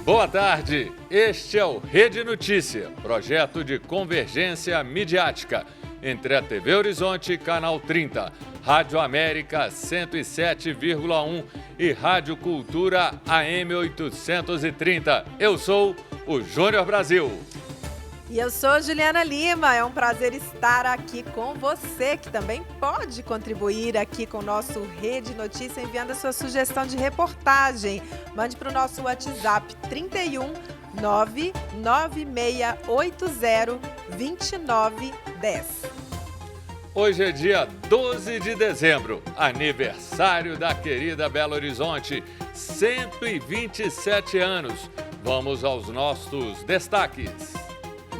Boa tarde, este é o Rede Notícia, projeto de convergência midiática entre a TV Horizonte, Canal 30, Rádio América 107,1 e Rádio Cultura AM 830. Eu sou o Júnior Brasil. E eu sou Juliana Lima, é um prazer estar aqui com você, que também pode contribuir aqui com o nosso Rede Notícia enviando a sua sugestão de reportagem. Mande para o nosso WhatsApp 31 99680 2910. Hoje é dia 12 de dezembro, aniversário da querida Belo Horizonte, 127 anos. Vamos aos nossos destaques.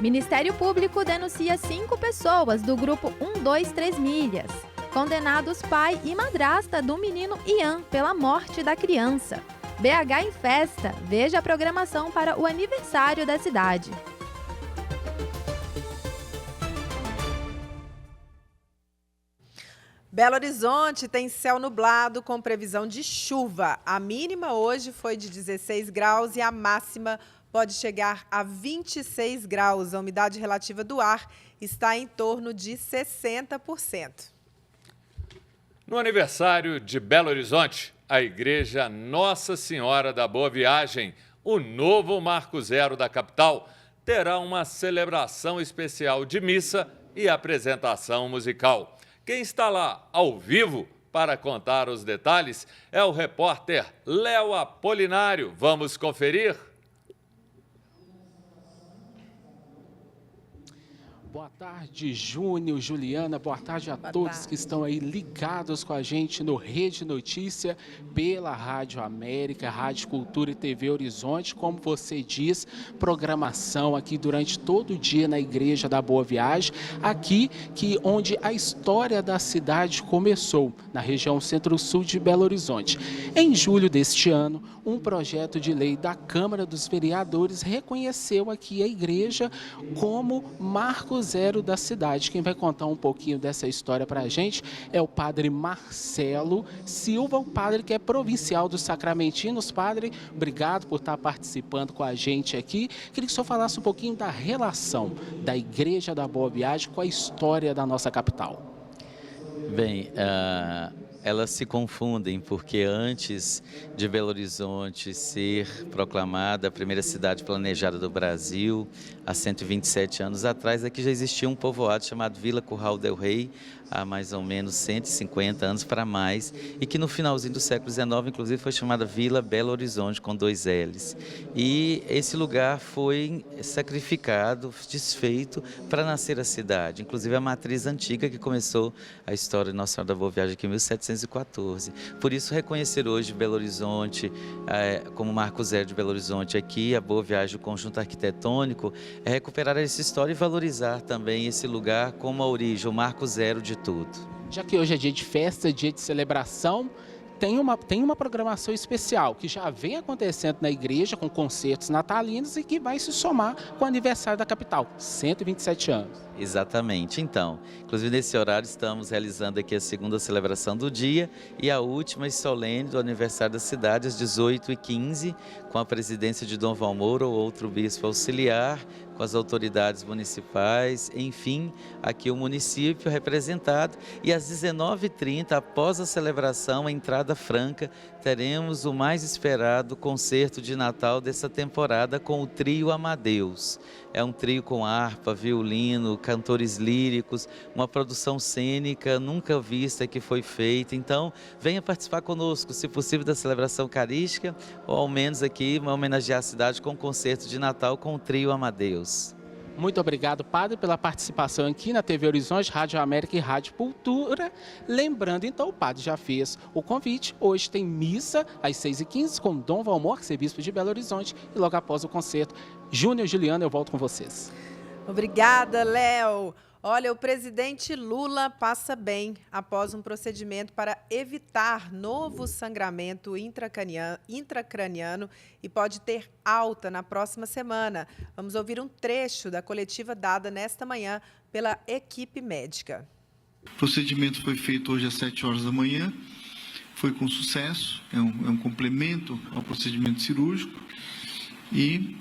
Ministério Público denuncia 5 pessoas do grupo 123 Milhas. Condenados pai e madrasta do menino Ian pela morte da criança. BH em festa. Veja a programação para o aniversário da cidade. Belo Horizonte tem céu nublado com previsão de chuva. A mínima hoje foi de 16 graus e a máxima pode chegar a 26 graus. A umidade relativa do ar está em torno de 60%. No aniversário de Belo Horizonte, a Igreja Nossa Senhora da Boa Viagem, o novo Marco Zero da capital, terá uma celebração especial de missa e apresentação musical. Quem está lá ao vivo para contar os detalhes é o repórter Léo Apolinário. Vamos conferir? Boa tarde, Júnior, Juliana, boa tarde a todos que estão aí ligados com a gente no Rede Notícia, pela Rádio América, Rádio Cultura e TV Horizonte. Como você diz, programação aqui durante todo o dia na Igreja da Boa Viagem, aqui onde a história da cidade começou, na região centro-sul de Belo Horizonte. Em julho deste ano, um projeto de lei da Câmara dos Vereadores reconheceu aqui a igreja como Marco Zero da cidade. Quem vai contar um pouquinho dessa história para a gente é o padre Marcelo Silva, o padre que é provincial dos Sacramentinos. Padre, obrigado por estar participando com a gente aqui. Queria que o senhor falasse um pouquinho da relação da Igreja da Boa Viagem com a história da nossa capital. Bem, elas se confundem porque antes de Belo Horizonte ser proclamada a primeira cidade planejada do Brasil, há 127 anos atrás, aqui já existia um povoado chamado Vila Curral del Rei, há mais ou menos 150 anos para mais, e que no finalzinho do século XIX, inclusive, foi chamada Vila Belo Horizonte, com 2 L's. E esse lugar foi sacrificado, desfeito, para nascer a cidade, inclusive a matriz antiga que começou a história de Nossa Senhora da Boa Viagem aqui em 1714. Por isso, reconhecer hoje Belo Horizonte como Marco Zero de Belo Horizonte aqui, a Boa Viagem, o conjunto arquitetônico, é recuperar essa história e valorizar também esse lugar como a origem, o Marco Zero de tudo. Já que hoje é dia de festa, dia de celebração, tem uma programação especial que já vem acontecendo na igreja com concertos natalinos e que vai se somar com o aniversário da capital, 127 anos. Exatamente. Então, inclusive nesse horário estamos realizando aqui a segunda celebração do dia e a última e solene do aniversário da cidade, às 18h15, com a presidência de Dom Valmor ou outro bispo auxiliar, com as autoridades municipais, enfim, aqui o município representado. E às 19h30, após a celebração, a entrada franca, teremos o mais esperado concerto de Natal dessa temporada com o trio Amadeus. É um trio com harpa, violino, cantores líricos, uma produção cênica nunca vista que foi feita. Então, venha participar conosco, se possível, da celebração eucarística, ou ao menos aqui homenagear a cidade com um concerto de Natal com o trio Amadeus. Muito obrigado, padre, pela participação aqui na TV Horizonte, Rádio América e Rádio Cultura. Lembrando, então, o padre já fez o convite. Hoje tem missa às 6h15 com Dom Valmor, arcebispo de Belo Horizonte, e logo após o concerto, Júnior e Juliana, eu volto com vocês. Obrigada, Léo. Olha, o presidente Lula passa bem após um procedimento para evitar novo sangramento intracraniano e pode ter alta na próxima semana. Vamos ouvir um trecho da coletiva dada nesta manhã pela equipe médica. O procedimento foi feito hoje às 7 horas da manhã, foi com sucesso, é um complemento ao procedimento cirúrgico E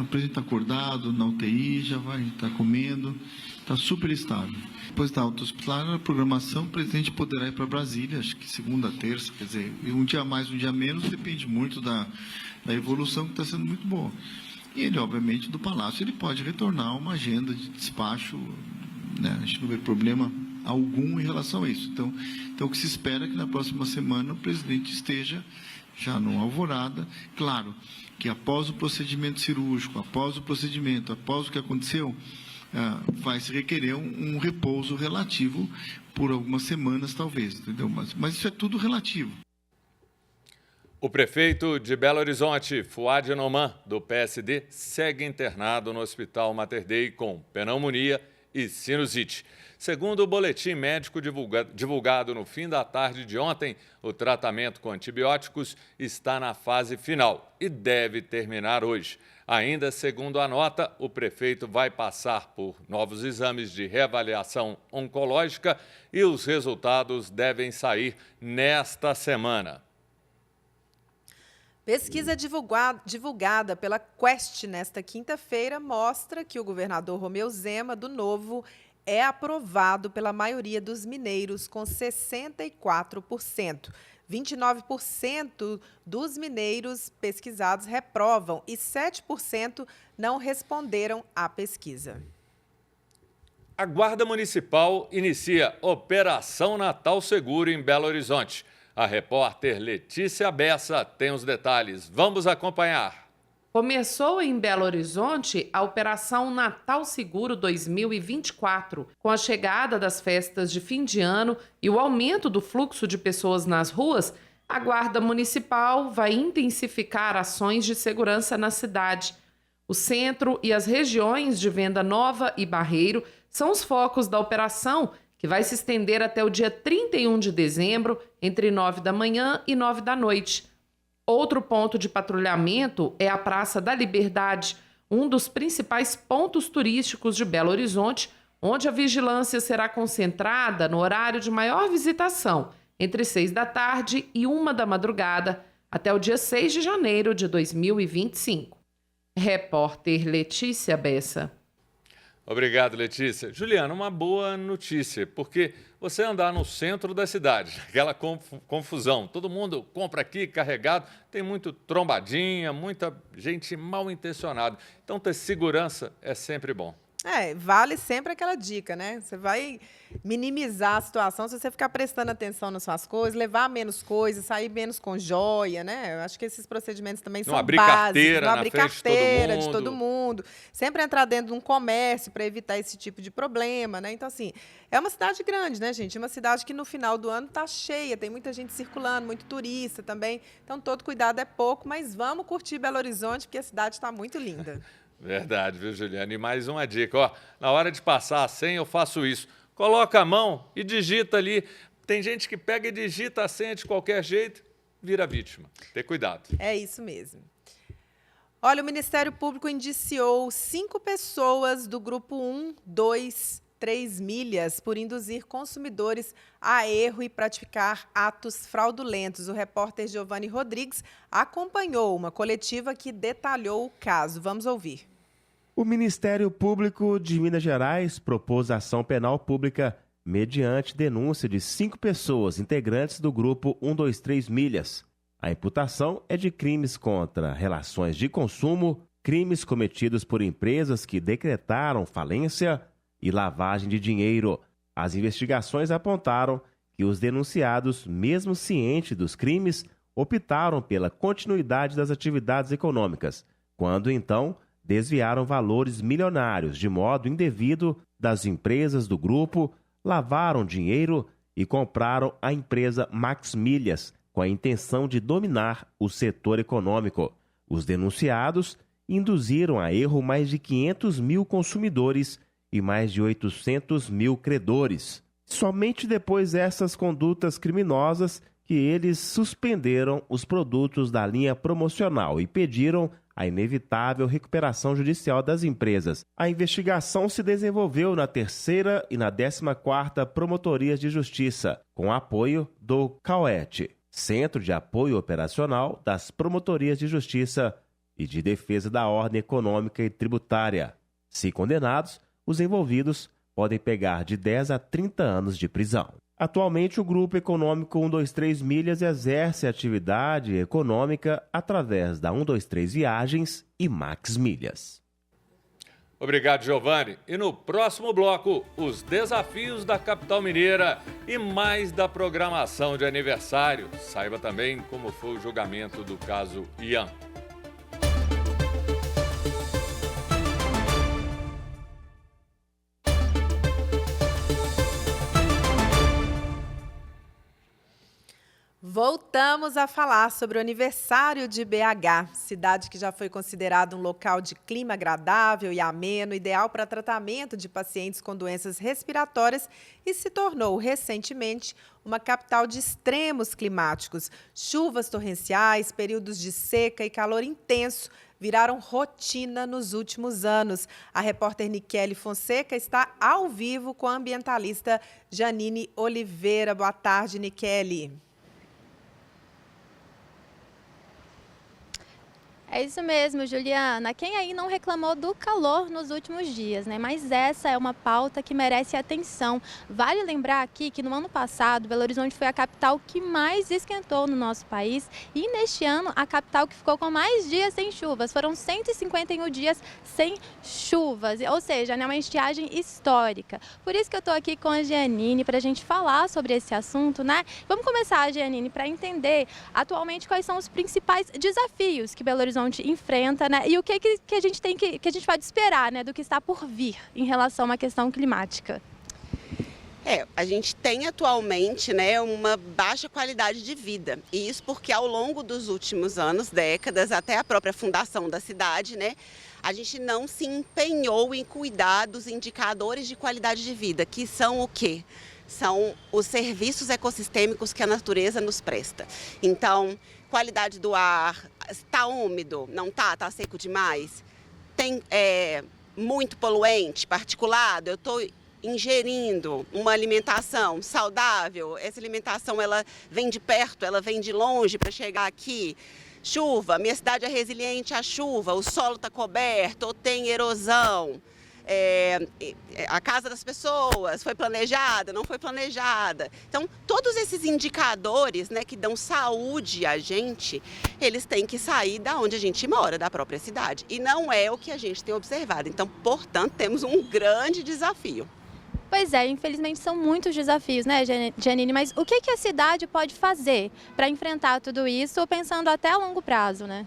o presidente está acordado, na UTI, já vai estar comendo, está super estável. Depois da alta hospitalar, a programação, o presidente poderá ir para Brasília, acho que segunda, terça, quer dizer, um dia mais, um dia menos, depende muito da evolução, que está sendo muito boa. E ele, obviamente, do Palácio, ele pode retornar a uma agenda de despacho, né? A gente não vê problema algum em relação a isso. Então o que se espera é que na próxima semana o presidente esteja já no Alvorada. Claro que após o procedimento cirúrgico, após o que aconteceu, vai se requerer um repouso relativo por algumas semanas, talvez, entendeu? Mas isso é tudo relativo. O prefeito de Belo Horizonte, Fouad Noman, do PSD, segue internado no Hospital Mater Dei com pneumonia e sinusite. Segundo o boletim médico divulgado no fim da tarde de ontem, o tratamento com antibióticos está na fase final e deve terminar hoje. Ainda segundo a nota, o prefeito vai passar por novos exames de reavaliação oncológica e os resultados devem sair nesta semana. Pesquisa divulgada pela Quest nesta quinta-feira mostra que o governador Romeu Zema, do Novo, é aprovado pela maioria dos mineiros, com 64%. 29% dos mineiros pesquisados reprovam e 7% não responderam à pesquisa. A Guarda Municipal inicia Operação Natal Seguro em Belo Horizonte. A repórter Letícia Bessa tem os detalhes. Vamos acompanhar. Começou em Belo Horizonte a Operação Natal Seguro 2024. Com a chegada das festas de fim de ano e o aumento do fluxo de pessoas nas ruas, a Guarda Municipal vai intensificar ações de segurança na cidade. O centro e as regiões de Venda Nova e Barreiro são os focos da operação, que vai se estender até o dia 31 de dezembro, entre 9 da manhã e 9 da noite. Outro ponto de patrulhamento é a Praça da Liberdade, um dos principais pontos turísticos de Belo Horizonte, onde a vigilância será concentrada no horário de maior visitação, entre 6 da tarde e 1 da madrugada, até o dia 6 de janeiro de 2025. Repórter Letícia Bessa. Obrigado, Letícia. Juliana, uma boa notícia, porque você andar no centro da cidade, aquela confusão, todo mundo compra aqui carregado, tem muito trombadinha, muita gente mal intencionada. Então, ter segurança é sempre bom. Vale sempre aquela dica, né? Você vai minimizar a situação se você ficar prestando atenção nas suas coisas, levar menos coisas, sair menos com joia, né? Eu acho que esses procedimentos também são básicos. Não abrir carteira de todo mundo. Sempre entrar dentro de um comércio para evitar esse tipo de problema, né? Então, assim, é uma cidade grande, né, gente? É uma cidade que no final do ano está cheia, tem muita gente circulando, muito turista também. Então, todo cuidado é pouco, mas vamos curtir Belo Horizonte, porque a cidade está muito linda. Verdade, viu, Juliana? E mais uma dica, ó, na hora de passar a senha eu faço isso. Coloca a mão e digita ali. Tem gente que pega e digita a senha de qualquer jeito, vira vítima. Ter cuidado. É isso mesmo. Olha, o Ministério Público indiciou 5 pessoas do grupo 1, 2, 3 milhas por induzir consumidores a erro e praticar atos fraudulentos. O repórter Giovanni Rodrigues acompanhou uma coletiva que detalhou o caso. Vamos ouvir. O Ministério Público de Minas Gerais propôs ação penal pública mediante denúncia de 5 pessoas integrantes do grupo 123 milhas. A imputação é de crimes contra relações de consumo, crimes cometidos por empresas que decretaram falência e lavagem de dinheiro. As investigações apontaram que os denunciados, mesmo cientes dos crimes, optaram pela continuidade das atividades econômicas, quando então desviaram valores milionários de modo indevido das empresas do grupo, lavaram dinheiro e compraram a empresa Max Milhas com a intenção de dominar o setor econômico. Os denunciados induziram a erro mais de 500 mil consumidores e mais de 800 mil credores. Somente depois dessas condutas criminosas que eles suspenderam os produtos da linha promocional e pediram a inevitável recuperação judicial das empresas. A investigação se desenvolveu na 3ª e na 14ª Promotorias de Justiça, com apoio do CAUET, Centro de Apoio Operacional das Promotorias de Justiça e de defesa da ordem econômica e tributária. Se condenados, os envolvidos podem pegar de 10 a 30 anos de prisão. Atualmente, o Grupo Econômico 123 Milhas exerce atividade econômica através da 123 Viagens e Max Milhas. Obrigado, Giovanni. E no próximo bloco, os desafios da capital mineira e mais da programação de aniversário. Saiba também como foi o julgamento do caso Ian. Voltamos a falar sobre o aniversário de BH, cidade que já foi considerada um local de clima agradável e ameno, ideal para tratamento de pacientes com doenças respiratórias e se tornou recentemente uma capital de extremos climáticos. Chuvas torrenciais, períodos de seca e calor intenso viraram rotina nos últimos anos. A repórter Niquele Fonseca está ao vivo com a ambientalista Janine Oliveira. Boa tarde, Niquele. É isso mesmo, Juliana. Quem aí não reclamou do calor nos últimos dias, né? Mas essa é uma pauta que merece atenção. Vale lembrar aqui que no ano passado, Belo Horizonte foi a capital que mais esquentou no nosso país e neste ano a capital que ficou com mais dias sem chuvas. Foram 151 dias sem chuvas, ou seja, né, uma estiagem histórica. Por isso que eu estou aqui com a Giannine para a gente falar sobre esse assunto, né? Vamos começar, Giannine, para entender atualmente quais são os principais desafios que Belo Horizonte enfrenta, né? E o que a gente tem que a gente pode esperar, né, do que está por vir em relação à questão climática. A gente tem atualmente, né, uma baixa qualidade de vida. E isso porque ao longo dos últimos anos, décadas, até a própria fundação da cidade, né, a gente não se empenhou em cuidar dos indicadores de qualidade de vida, que são o quê? São os serviços ecossistêmicos que a natureza nos presta. Então, qualidade do ar, está úmido, não está seco demais, tem muito poluente, particulado, eu estou ingerindo uma alimentação saudável, essa alimentação ela vem de perto, ela vem de longe para chegar aqui. Chuva, minha cidade é resiliente à chuva, o solo está coberto ou tem erosão. A casa das pessoas foi planejada, não foi planejada. Então, todos esses indicadores, né, que dão saúde a gente, eles têm que sair da onde a gente mora, da própria cidade. E não é o que a gente tem observado. Então, portanto, temos um grande desafio. Pois é, infelizmente são muitos desafios, né, Giannine? Mas o que a cidade pode fazer para enfrentar tudo isso, pensando até a longo prazo, né?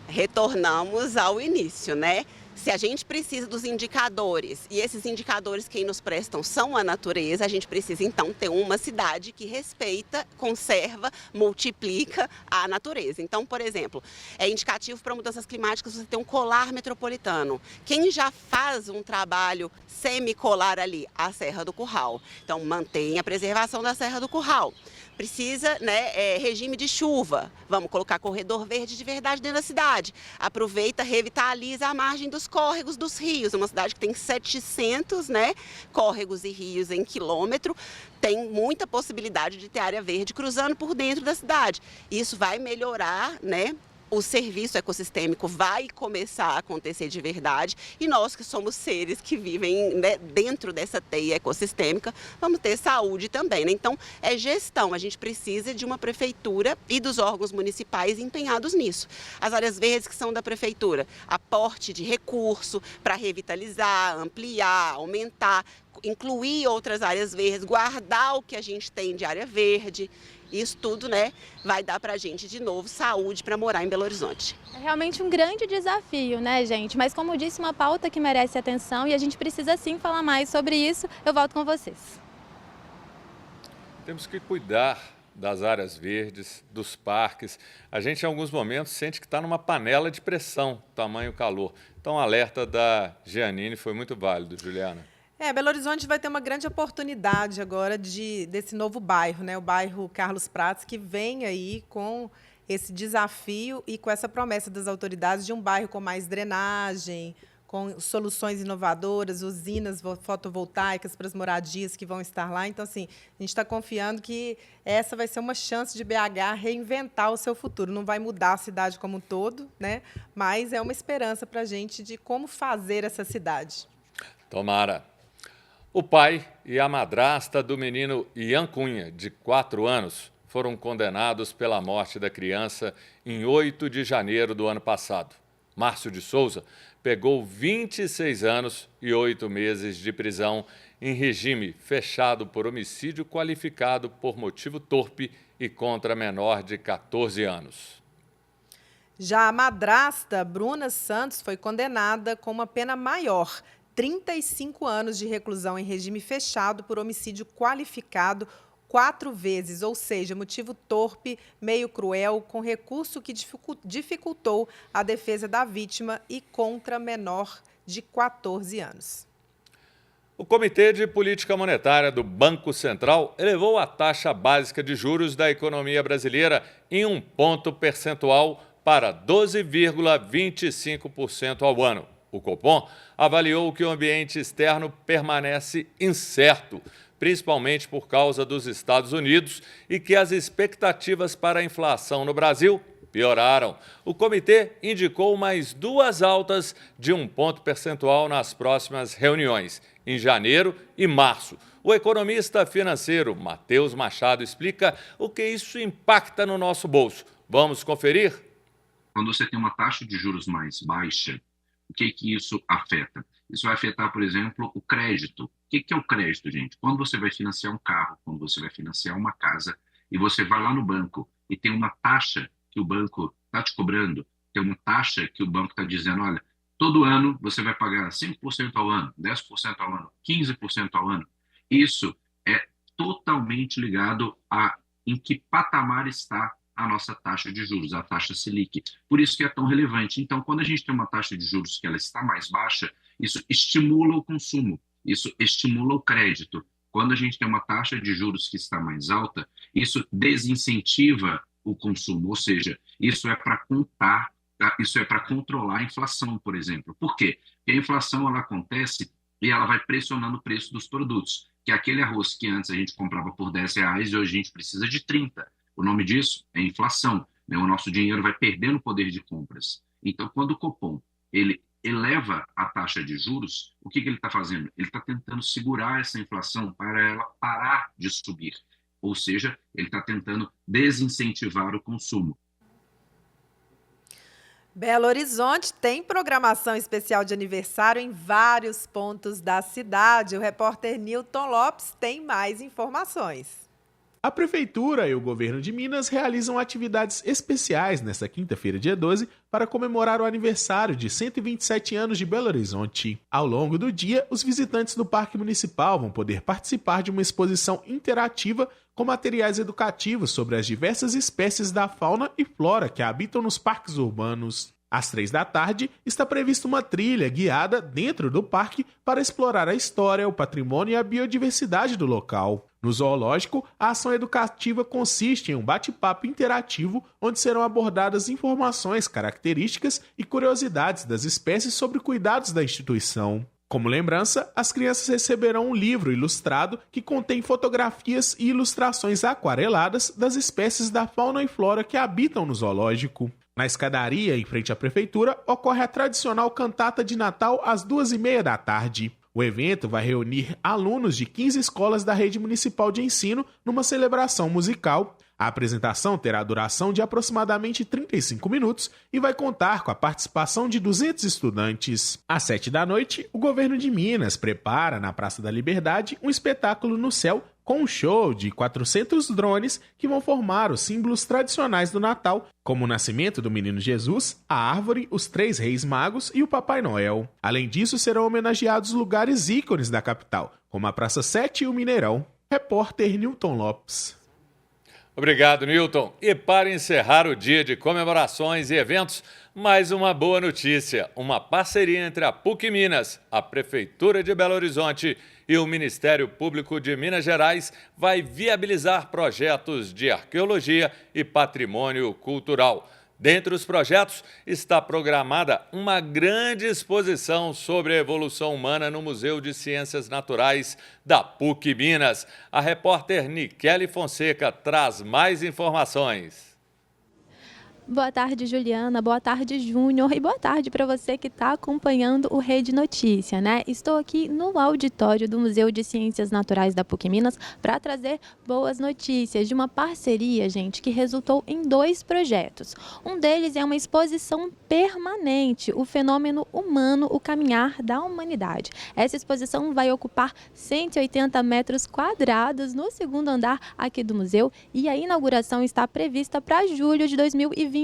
Retornamos ao início, né? Se a gente precisa dos indicadores, e esses indicadores quem nos prestam são a natureza, a gente precisa então ter uma cidade que respeita, conserva, multiplica a natureza. Então, por exemplo, é indicativo para mudanças climáticas você ter um colar metropolitano. Quem já faz um trabalho semicolar ali? A Serra do Curral. Então, mantém a preservação da Serra do Curral. Precisa, né, regime de chuva, vamos colocar corredor verde de verdade dentro da cidade. Aproveita, revitaliza a margem dos córregos dos rios, uma cidade que tem 700, né, córregos e rios em quilômetro, tem muita possibilidade de ter área verde cruzando por dentro da cidade. Isso vai melhorar, né, o serviço ecossistêmico vai começar a acontecer de verdade e nós que somos seres que vivem, né, dentro dessa teia ecossistêmica, vamos ter saúde também, né? Então, é gestão, a gente precisa de uma prefeitura e dos órgãos municipais empenhados nisso. As áreas verdes que são da prefeitura, aporte de recurso para revitalizar, ampliar, aumentar, incluir outras áreas verdes, guardar o que a gente tem de área verde. Isso tudo, né, vai dar para a gente, de novo, saúde para morar em Belo Horizonte. É realmente um grande desafio, né, gente? Mas, como disse, uma pauta que merece atenção e a gente precisa, sim, falar mais sobre isso. Eu volto com vocês. Temos que cuidar das áreas verdes, dos parques. A gente, em alguns momentos, sente que está numa panela de pressão, tamanho calor. Então, o alerta da Giannine foi muito válido, Juliana. Belo Horizonte vai ter uma grande oportunidade agora desse novo bairro, né? O bairro Carlos Prates, que vem aí com esse desafio e com essa promessa das autoridades de um bairro com mais drenagem, com soluções inovadoras, usinas fotovoltaicas para as moradias que vão estar lá. Então, assim, a gente está confiando que essa vai ser uma chance de BH reinventar o seu futuro. Não vai mudar a cidade como um todo, né? Mas é uma esperança para a gente de como fazer essa cidade. Tomara. O pai e a madrasta do menino Ian Cunha, de 4 anos, foram condenados pela morte da criança em 8 de janeiro do ano passado. Márcio de Souza pegou 26 anos e 8 meses de prisão em regime fechado por homicídio qualificado por motivo torpe e contra menor de 14 anos. Já a madrasta, Bruna Santos, foi condenada com uma pena maior, 35 anos de reclusão em regime fechado por homicídio qualificado 4 vezes, ou seja, motivo torpe, meio cruel, com recurso que dificultou a defesa da vítima e contra menor de 14 anos. O Comitê de Política Monetária do Banco Central elevou a taxa básica de juros da economia brasileira em 1 ponto percentual para 12,25% ao ano. O Copom avaliou que o ambiente externo permanece incerto, principalmente por causa dos Estados Unidos, e que as expectativas para a inflação no Brasil pioraram. O comitê indicou mais 2 altas de 1 ponto percentual nas próximas reuniões, em janeiro e março. O economista financeiro Matheus Machado explica o que isso impacta no nosso bolso. Vamos conferir? Quando você tem uma taxa de juros mais baixa, o que isso afeta? Isso vai afetar, por exemplo, o crédito. O que é o crédito, gente? Quando você vai financiar um carro, quando você vai financiar uma casa, e você vai lá no banco e tem uma taxa que o banco está te cobrando, tem uma taxa que o banco está dizendo, olha, todo ano você vai pagar 5% ao ano, 10% ao ano, 15% ao ano. Isso é totalmente ligado a em que patamar está a nossa taxa de juros, a taxa Selic. Por isso que é tão relevante. Então, quando a gente tem uma taxa de juros que ela está mais baixa, isso estimula o consumo, isso estimula o crédito. Quando a gente tem uma taxa de juros que está mais alta, isso desincentiva o consumo, ou seja, isso é para controlar a inflação, por exemplo. Por quê? Porque a inflação ela acontece e ela vai pressionando o preço dos produtos, que é aquele arroz que antes a gente comprava por R$10 e hoje a gente precisa de 30. O nome disso é inflação, né? O nosso dinheiro vai perdendo o poder de compras. Então, quando o Copom ele eleva a taxa de juros, o que ele está fazendo? Ele está tentando segurar essa inflação para ela parar de subir. Ou seja, ele está tentando desincentivar o consumo. Belo Horizonte tem programação especial de aniversário em vários pontos da cidade. O repórter Newton Lopes tem mais informações. A Prefeitura e o Governo de Minas realizam atividades especiais nesta quinta-feira, dia 12, para comemorar o aniversário de 127 anos de Belo Horizonte. Ao longo do dia, os visitantes do Parque Municipal vão poder participar de uma exposição interativa com materiais educativos sobre as diversas espécies da fauna e flora que habitam nos parques urbanos. Às 3 da tarde, está prevista uma trilha guiada dentro do parque para explorar a história, o patrimônio e a biodiversidade do local. No zoológico, a ação educativa consiste em um bate-papo interativo onde serão abordadas informações, características e curiosidades das espécies sobre cuidados da instituição. Como lembrança, as crianças receberão um livro ilustrado que contém fotografias e ilustrações aquareladas das espécies da fauna e flora que habitam no zoológico. Na escadaria, em frente à prefeitura, ocorre a tradicional cantata de Natal às 2h30 da tarde. O evento vai reunir alunos de 15 escolas da rede municipal de ensino numa celebração musical. A apresentação terá duração de aproximadamente 35 minutos e vai contar com a participação de 200 estudantes. Às 7 da noite, o governo de Minas prepara, na Praça da Liberdade, um espetáculo no céu com um show de 400 drones que vão formar os símbolos tradicionais do Natal, como o nascimento do Menino Jesus, a árvore, os 3 Reis Magos e o Papai Noel. Além disso, serão homenageados lugares ícones da capital, como a Praça 7 e o Mineirão. Repórter Newton Lopes. Obrigado, Newton. E para encerrar o dia de comemorações e eventos, mais uma boa notícia. Uma parceria entre a PUC Minas, a Prefeitura de Belo Horizonte e o Ministério Público de Minas Gerais vai viabilizar projetos de arqueologia e patrimônio cultural. Dentre os projetos está programada uma grande exposição sobre a evolução humana no Museu de Ciências Naturais da PUC Minas. A repórter Nikele Fonseca traz mais informações. Boa tarde, Juliana. Boa tarde, Júnior. E boa tarde para você que está acompanhando o Rede Notícia, né? Estou aqui no auditório do Museu de Ciências Naturais da PUC Minas para trazer boas notícias de uma parceria, gente, que resultou em 2 projetos. Um deles é uma exposição permanente, o fenômeno humano, o caminhar da humanidade. Essa exposição vai ocupar 180 metros quadrados no 2º andar aqui do museu e a inauguração está prevista para julho de 2025.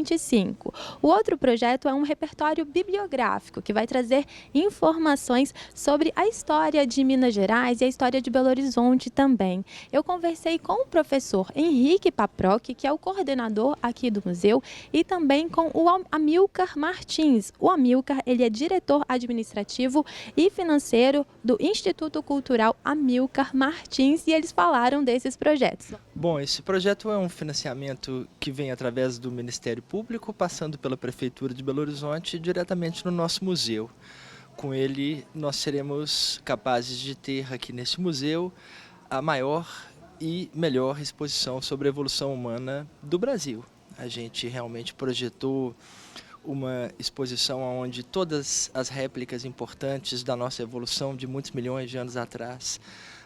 O outro projeto é um repertório bibliográfico que vai trazer informações sobre a história de Minas Gerais e a história de Belo Horizonte também. Eu conversei com o professor Henrique Paproc, que é o coordenador aqui do museu, e também com o Amilcar Martins. O Amilcar, ele é diretor administrativo e financeiro do Instituto Cultural Amilcar Martins e eles falaram desses projetos. Bom, esse projeto é um financiamento que vem através do Ministério Público, passando pela Prefeitura de Belo Horizonte, diretamente no nosso museu. Com ele, nós seremos capazes de ter aqui neste museu a maior e melhor exposição sobre a evolução humana do Brasil. A gente realmente projetou uma exposição onde todas as réplicas importantes da nossa evolução de muitos milhões de anos atrás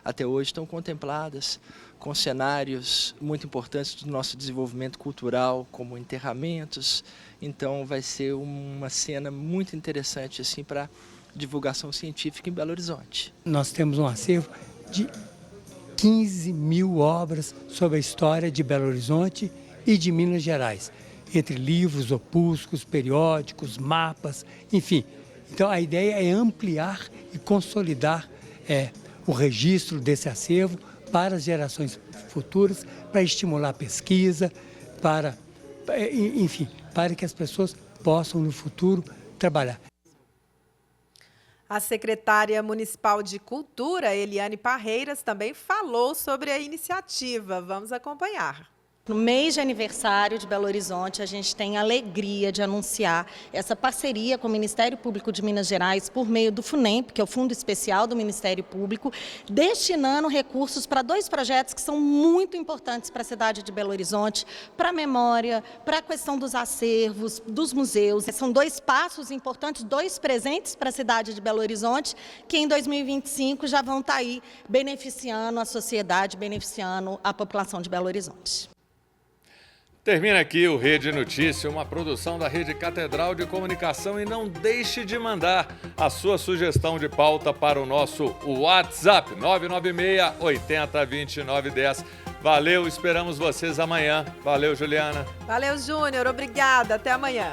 até hoje estão contempladas com cenários muito importantes do nosso desenvolvimento cultural, como enterramentos. Então vai ser uma cena muito interessante assim para divulgação científica em Belo Horizonte. Nós temos um acervo de 15 mil obras sobre a história de Belo Horizonte e de Minas Gerais, entre livros, opúsculos, periódicos, mapas, enfim. Então a ideia é ampliar e consolidar o registro desse acervo para as gerações futuras, para estimular a pesquisa, para que as pessoas possam no futuro trabalhar. A secretária municipal de Cultura, Eliane Parreiras, também falou sobre a iniciativa. Vamos acompanhar. No mês de aniversário de Belo Horizonte, a gente tem a alegria de anunciar essa parceria com o Ministério Público de Minas Gerais por meio do FUNEMP, que é o Fundo Especial do Ministério Público, destinando recursos para 2 projetos que são muito importantes para a cidade de Belo Horizonte, para a memória, para a questão dos acervos, dos museus. São 2 passos importantes, 2 presentes para a cidade de Belo Horizonte, que em 2025 já vão estar aí beneficiando a sociedade, beneficiando a população de Belo Horizonte. Termina aqui o Rede Notícia, uma produção da Rede Catedral de Comunicação, e não deixe de mandar a sua sugestão de pauta para o nosso WhatsApp 996 80 29 10. Valeu, esperamos vocês amanhã. Valeu, Juliana. Valeu, Júnior. Obrigada. Até amanhã.